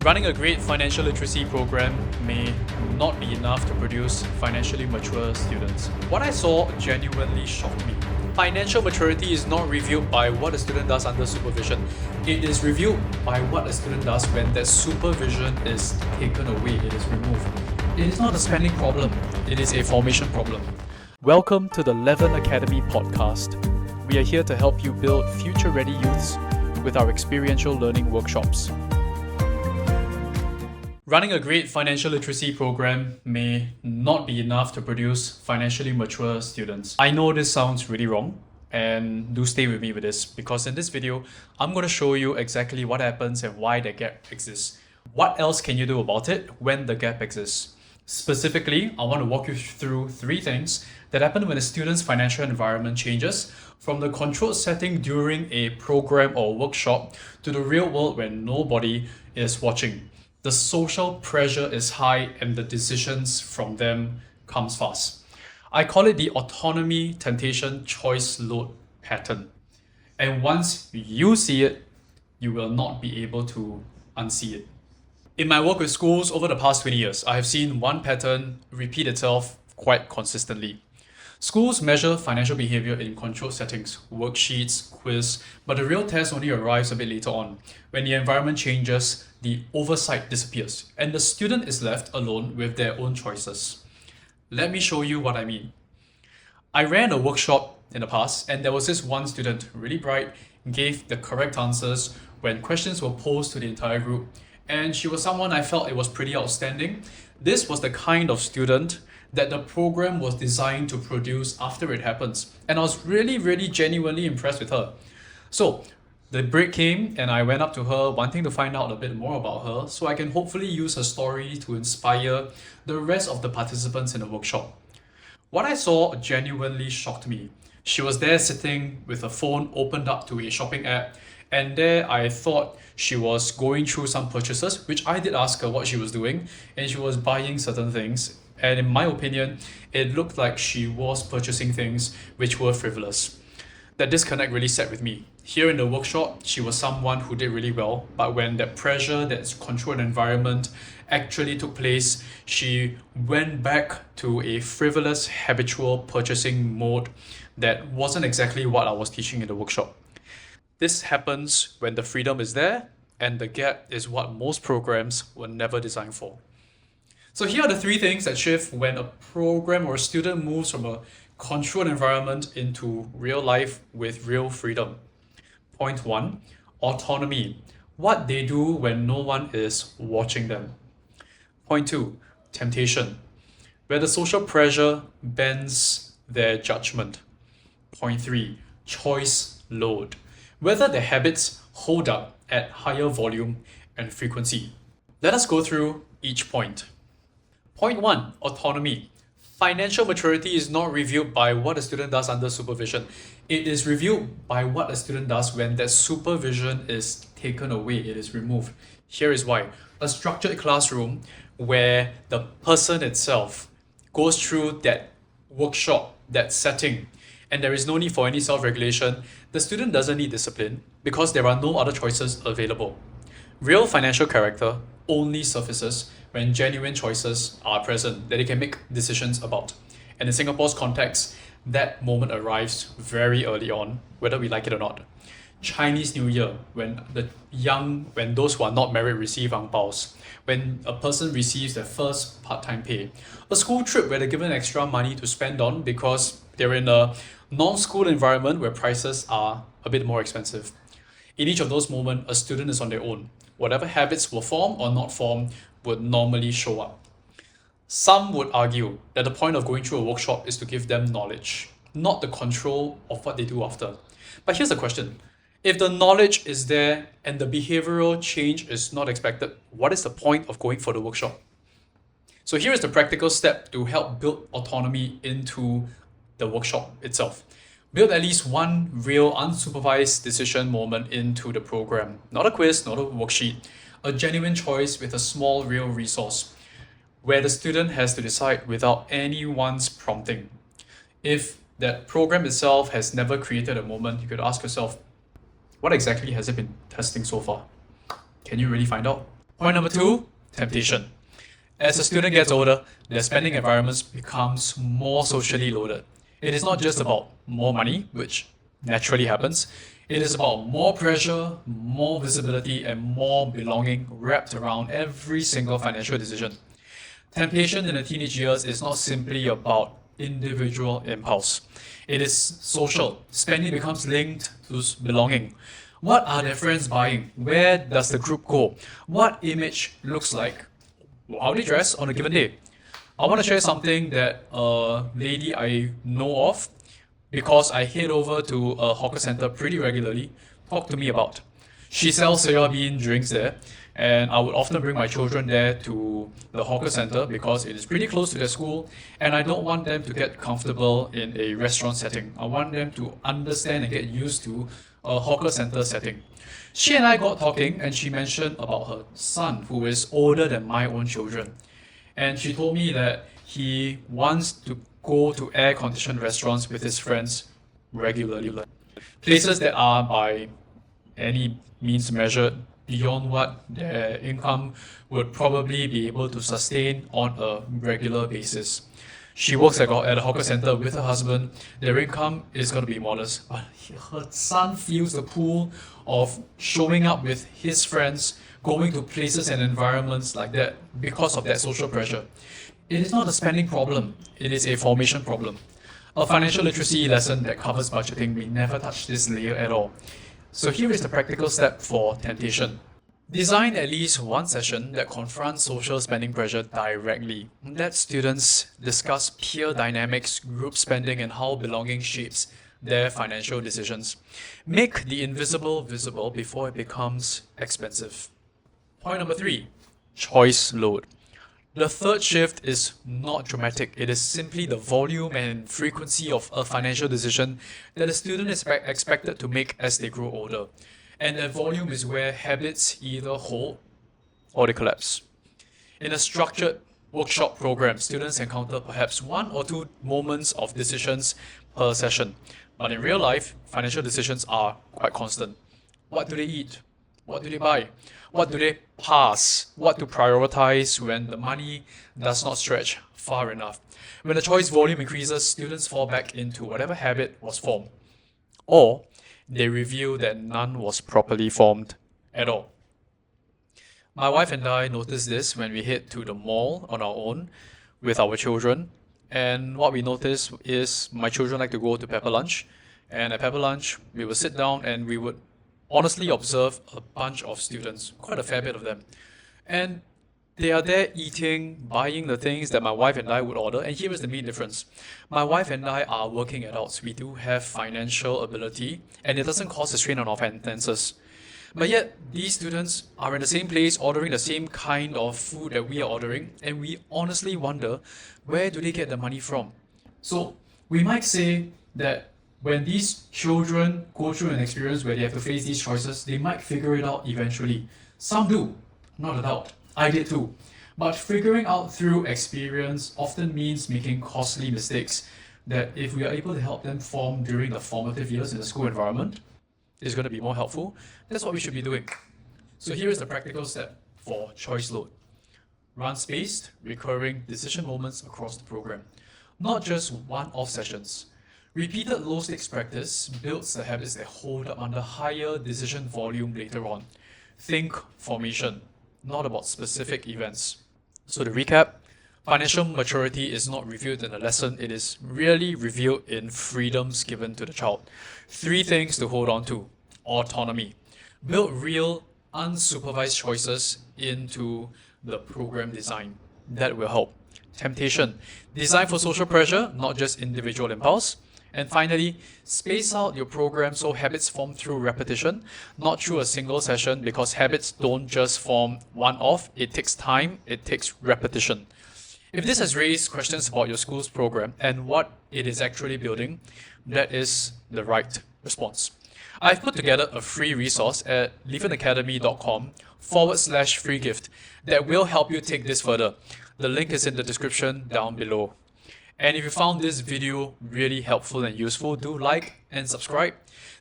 Running a great financial literacy program may not be enough to produce financially mature students. What I saw genuinely shocked me. Financial maturity is not reviewed by what a student does under supervision. It is reviewed by what a student does when that supervision is taken away, it is removed. It is not a spending problem, it is a formation problem. Welcome to the Leaven Academy podcast. We are here to help you build future-ready youths with our experiential learning workshops. Running a great financial literacy program may not be enough to produce financially mature students. I know this sounds really wrong, and do stay with me with this because in this video, I'm going to show you exactly what happens and why the gap exists. What else can you do about it when the gap exists? Specifically, I want to walk you through 3 things that happen when a student's financial environment changes from the controlled setting during a program or workshop to the real world when nobody is watching. The social pressure is high and the decisions from them comes fast. I call it the autonomy, temptation, choice, load pattern. And once you see it, you will not be able to unsee it. In my work with schools over the past 20 years, I have seen one pattern repeat itself quite consistently. Schools measure financial behavior in controlled settings, worksheets, quiz, but the real test only arrives a bit later on. When the environment changes, the oversight disappears, and the student is left alone with their own choices. Let me show you what I mean. I ran a workshop in the past, and there was this one student, really bright, gave the correct answers when questions were posed to the entire group, and she was someone I felt it was pretty outstanding. This was the kind of student that the program was designed to produce after it happens. And I was really genuinely impressed with her. So the break came and I went up to her wanting to find out a bit more about her so I can hopefully use her story to inspire the rest of the participants in the workshop. What I saw genuinely shocked me. She was there sitting with her phone opened up to a shopping app, and there I thought she was going through some purchases, which I did ask her what she was doing, and she was buying certain things. And in my opinion, it looked like she was purchasing things which were frivolous. That disconnect really sat with me. Here in the workshop, she was someone who did really well, but when that pressure, that controlled environment actually took place, she went back to a frivolous, habitual purchasing mode that wasn't exactly what I was teaching in the workshop. This happens when the freedom is there, and the gap is what most programs were never designed for. So here are the 3 things that shift when a program or a student moves from a controlled environment into real life with real freedom. Point 1, autonomy. What they do when no one is watching them. Point 2, temptation. Where the social pressure bends their judgment. Point 3, choice load. Whether their habits hold up at higher volume and frequency. Let us go through each point. Point 1, autonomy. Financial maturity is not reviewed by what a student does under supervision. It is reviewed by what a student does when that supervision is taken away, it is removed. Here is why. A structured classroom where the person itself goes through that workshop, that setting, and there is no need for any self-regulation, the student doesn't need discipline because there are no other choices available. Real financial character only surfaces when genuine choices are present that they can make decisions about. And in Singapore's context, that moment arrives very early on, whether we like it or not. Chinese New Year, when those who are not married receive ang paos, when a person receives their first part-time pay, a school trip where they're given extra money to spend on because they're in a non-school environment where prices are a bit more expensive. In each of those moments, a student is on their own. Whatever habits will form or not form would normally show up. Some would argue that the point of going through a workshop is to give them knowledge, not the control of what they do after. But here's the question. If the knowledge is there and the behavioral change is not expected, what is the point of going for the workshop? So here is the practical step to help build autonomy into the workshop itself. Build at least one real unsupervised decision moment into the program. Not a quiz, not a worksheet. A genuine choice with a small real resource where the student has to decide without anyone's prompting. If that program itself has never created a moment, you could ask yourself, what exactly has it been testing so far? Can you really find out? Point number 2, temptation. As a student gets older, their spending environments becomes more socially loaded. It is not just about more money, which naturally happens. It is about more pressure, more visibility, and more belonging wrapped around every single financial decision. Temptation in the teenage years is not simply about individual impulse. It is social. Spending becomes linked to belonging. What are their friends buying? Where does the group go? What image looks like? How they dress on a given day? I want to share something that a lady I know of, because I head over to a hawker center pretty regularly, talked to me about. She sells soya bean drinks there, and I would often bring my children there to the hawker center because it is pretty close to their school, and I don't want them to get comfortable in a restaurant setting. I want them to understand and get used to a hawker center setting. She and I got talking, and she mentioned about her son, who is older than my own children. And she told me that he wants to go to air-conditioned restaurants with his friends regularly. Places that are by any means measured beyond what their income would probably be able to sustain on a regular basis. She works at a hawker center with her husband. Their income is going to be modest, but her son feels the pull of showing up with his friends, going to places and environments like that because of that social pressure. It is not a spending problem, it is a formation problem. A financial literacy lesson that covers budgeting, we never touch this layer at all. So here is the practical step for temptation. Design at least one session that confronts social spending pressure directly. Let students discuss peer dynamics, group spending, and how belonging shapes their financial decisions. Make the invisible visible before it becomes expensive. Point number 3, choice load. The third shift is not dramatic. It is simply the volume and frequency of a financial decision that a student is expected to make as they grow older. And that volume is where habits either hold or they collapse. In a structured workshop program, students encounter perhaps 1 or 2 moments of decisions per session. But in real life, financial decisions are quite constant. What do they eat? What do they buy? What do they pass? What to prioritize when the money does not stretch far enough? When the choice volume increases, students fall back into whatever habit was formed. Or they reveal that none was properly formed at all. My wife and I noticed this when we head to the mall on our own with our children. And what we noticed is my children like to go to Pepper Lunch. And at Pepper Lunch, we would sit down and we would honestly observe a bunch of students, quite a fair bit of them. And they are there eating, buying the things that my wife and I would order. And here is the main difference. My wife and I are working adults. We do have financial ability, and it doesn't cause a strain on our finances. But yet, these students are in the same place ordering the same kind of food that we are ordering, and we honestly wonder, where do they get the money from? So we might say that when these children go through an experience where they have to face these choices, they might figure it out eventually. Some do, not a doubt. I did too. But figuring out through experience often means making costly mistakes that if we are able to help them form during the formative years in the school environment, is going to be more helpful. That's what we should be doing. So here is the practical step for choice load. Run spaced, recurring decision moments across the program, not just one-off sessions. Repeated low-stakes practice builds the habits that hold up under higher decision volume later on. Think formation, not about specific events. So to recap, financial maturity is not revealed in a lesson, it is really revealed in freedoms given to the child. 3 things to hold on to. Autonomy. Build real, unsupervised choices into the program design. That will help. Temptation. Design for social pressure, not just individual impulse. And finally, space out your program so habits form through repetition, not through a single session, because habits don't just form one-off. It takes time, it takes repetition. If this has raised questions about your school's program and what it is actually building, that is the right response. I've put together a free resource at leavenacademy.com/free gift that will help you take this further. The link is in the description down below. And if you found this video really helpful and useful, do like and subscribe.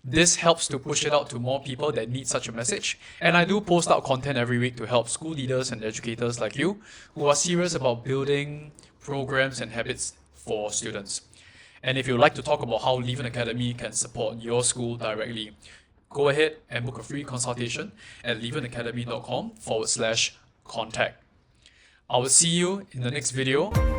This helps to push it out to more people that need such a message. And I do post out content every week to help school leaders and educators like you who are serious about building programs and habits for students. And if you'd like to talk about how Leaven Academy can support your school directly, go ahead and book a free consultation at leavenacademy.com/contact. I will see you in the next video.